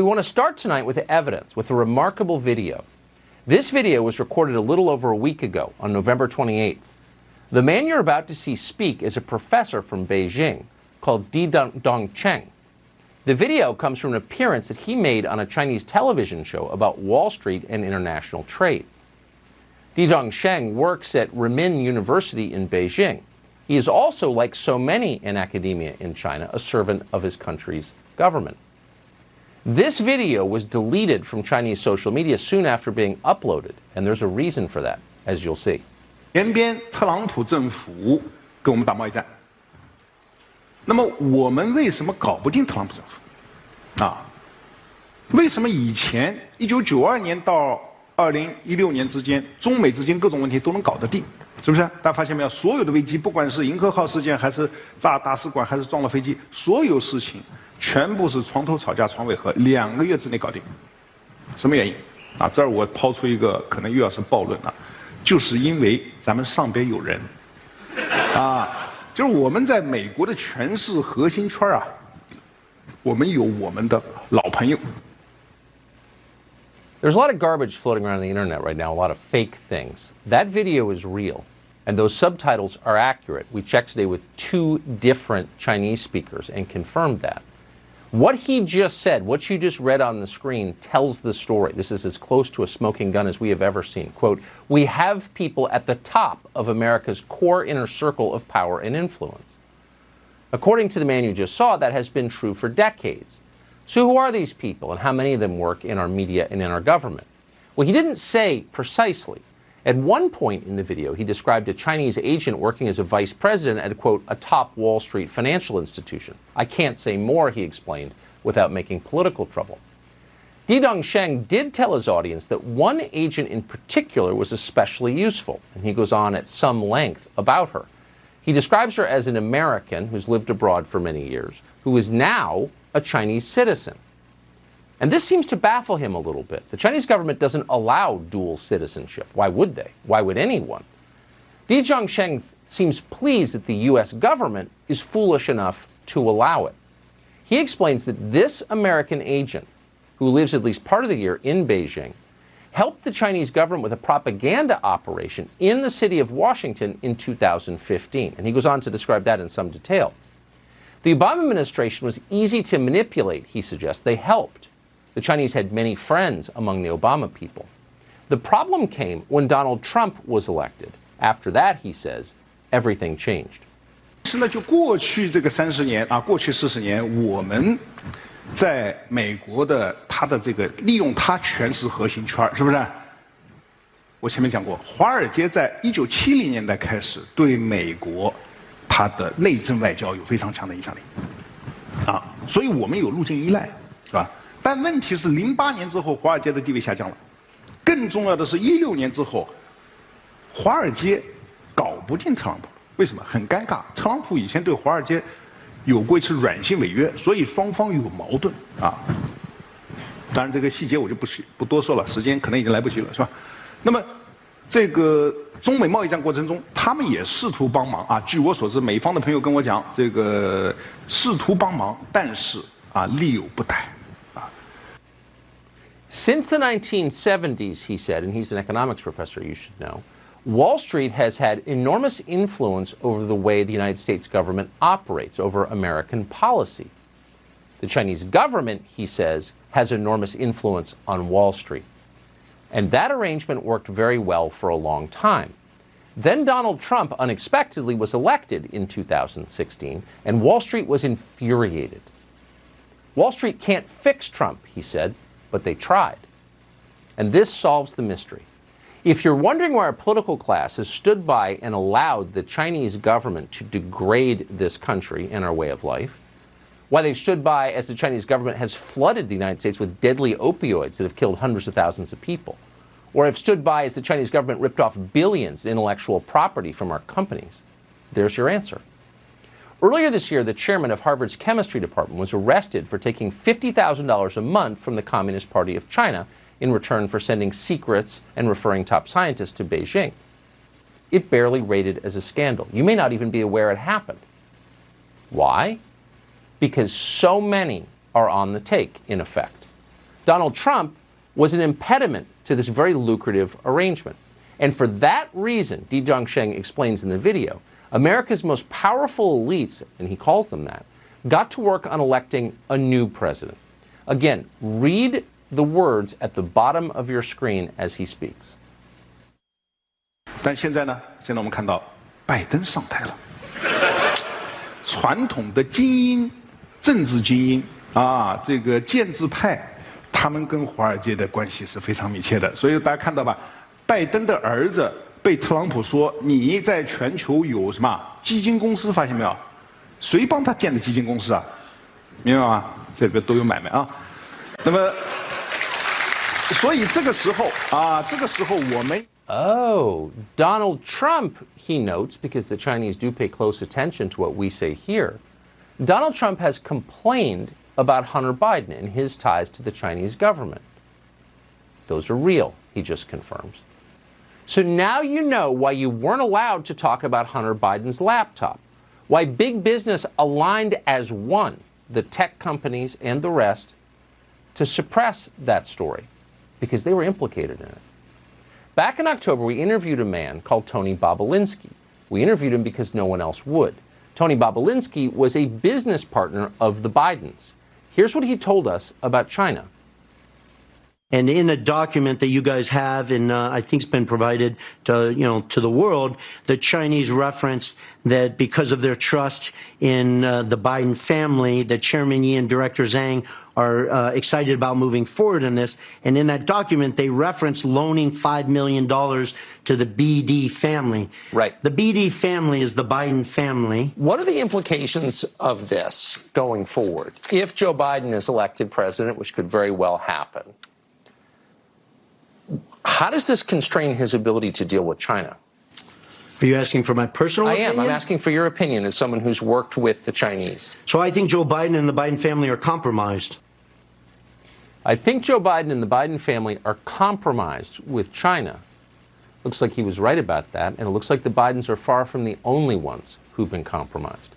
We want to start tonight with evidence, with a remarkable video. This video was recorded a little over a week ago, on November 28th. The man you're about to see speak is a professor from Beijing called Di Dongcheng. The video comes from an appearance that he made on a Chinese television show about Wall Street and international trade. Di Dongcheng works at Renmin University in Beijing. He is also, like so many in academia in China, a servant of his country's government. This video was deleted from Chinese social media soon after being uploaded, and there's a reason for that, as you'll see. 前边特朗普政府跟我们打贸易战，那么我们为什么搞不定特朗普政府？啊，为什么以前1992年到2016年之间，中美之间各种问题都能搞得定？是不是？大家发现没有？所有的危机，不管是银河号事件，还是炸大使馆，还是撞了飞机，所有事情全部是床头吵架床尾和，2个月之内搞定。什么原因？啊，这儿我抛出一个可能又要是暴论了，就是因为咱们上边有人，啊，就是我们在美国的权势核心圈啊，我们有我们的老朋友。 There's a lot of garbage floating around the internet right now, a lot of fake things. That video is real, and those subtitles are accurate. We checked today with 2 different Chinese speakers and confirmed that. What he just said, what you just read on the screen, tells the story. This is as close to a smoking gun as we have ever seen. Quote, "We have people at the top of America's core inner circle of power and influence." According to the man you just saw, that has been true for decades. So who are these people, and how many of them work in our media and in our government? Well, he didn't say precisely. At one point in the video, he described a Chinese agent working as a vice president at, quote, a top Wall Street financial institution. I can't say more, he explained, without making political trouble. Di Dongcheng did tell his audience that one agent in particular was especially useful, and he goes on at some length about her. He describes her as an American who's lived abroad for many years, who is now a Chinese citizen. And this seems to baffle him a little bit. The Chinese government doesn't allow dual citizenship. Why would they? Why would anyone? Di Dongcheng seems pleased that the U.S. government is foolish enough to allow it. He explains that this American agent, who lives at least part of the year in Beijing, helped the Chinese government with a propaganda operation in the city of Washington in 2015. And he goes on to describe that in some detail. The Obama administration was easy to manipulate, he suggests. They helped. The Chinese had many friends among the Obama people. The problem came when Donald Trump was elected. After that, he says, everything changed. 是呢，就过去这个30年啊，过去40年，我们在美国的他的这个利用他权势核心圈，是不是？我前面讲过，华尔街在1970年代开始对美国。 它的内政外交有非常强的影响力，啊，所以我们有路径依赖，是吧？但问题是，08年之后，华尔街的地位下降了，更重要的是16年之后，华尔街搞不定特朗普，为什么？很尴尬，特朗普以前对华尔街有过一次软性违约，所以双方有矛盾啊。当然，这个细节我就不多说了，时间可能已经来不及了，是吧？那么，这个。 中美贸易战过程中，他们也试图帮忙啊。据我所知，美方的朋友跟我讲，这个试图帮忙，但是啊，力有不逮啊。Since the 1970s, he said, and he's an economics professor, you should know, Wall Street has had enormous influence over the way the United States government operates, over American policy. The Chinese government, he says, has enormous influence on Wall Street. And that arrangement worked very well for a long time. Then Donald Trump unexpectedly was elected in 2016, and Wall Street was infuriated. Wall Street can't fix Trump, he said, but they tried. And this solves the mystery. If you're wondering why our political class has stood by and allowed the Chinese government to degrade this country and our way of life, why they've stood by as the Chinese government has flooded the United States with deadly opioids that have killed hundreds of thousands of people, or have stood by as the Chinese government ripped off billions in intellectual property from our companies, there's your answer. Earlier this year, the chairman of Harvard's chemistry department was arrested for taking $50,000 a month from the Communist Party of China in return for sending secrets and referring top scientists to Beijing. It barely rated as a scandal. You may not even be aware it happened. Why? Because so many are on the take, in effect. Donald Trump was an impediment to this very lucrative arrangement. And for that reason, Di Zhangsheng explains in the video, America's most powerful elites, and he calls them that, got to work on electing a new president. Again, read the words at the bottom of your screen as he speaks. 但现在呢？现在我们看到拜登上台了，传统的精英、政治精英啊，这个建制派，他们跟华尔街的关系是非常密切的。所以大家看到吧，拜登的儿子被特朗普说你在全球有什么基金公司，发现没有？谁帮他建的基金公司啊？明白吗？这个都有买卖啊。那么，所以这个时候啊，这个时候我们。Oh, Donald Trump, he notes, because the Chinese do pay close attention to what we say here, Donald Trump has complained about Hunter Biden and his ties to the Chinese government. Those are real, he just confirms. So now you know why you weren't allowed to talk about Hunter Biden's laptop, why big business aligned as one, the tech companies and the rest, to suppress that story, because they were implicated in it. Back in October, we interviewed a man called Tony Bobulinski. We interviewed him because no one else would. Tony Bobulinski was a business partner of the Bidens. Here's what he told us about China. And in a document that you guys have, and I think it's been provided to to the world, the Chinese referenced that because of their trust in the Biden family, that Chairman Yi and Director Zhang are excited about moving forward in this. And in that document, they reference loaning $5 million to the BD family. Right. The BD family is the Biden family. What are the implications of this going forward? If Joe Biden is elected president, which could very well happen, how does this constrain his ability to deal with China? Are you asking for my personal opinion? I am. I'm asking for your opinion as someone who's worked with the Chinese. So I think Joe Biden and the Biden family are compromised. I think Joe Biden and the Biden family are compromised with China. Looks like he was right about that, and it looks like the Bidens are far from the only ones who've been compromised.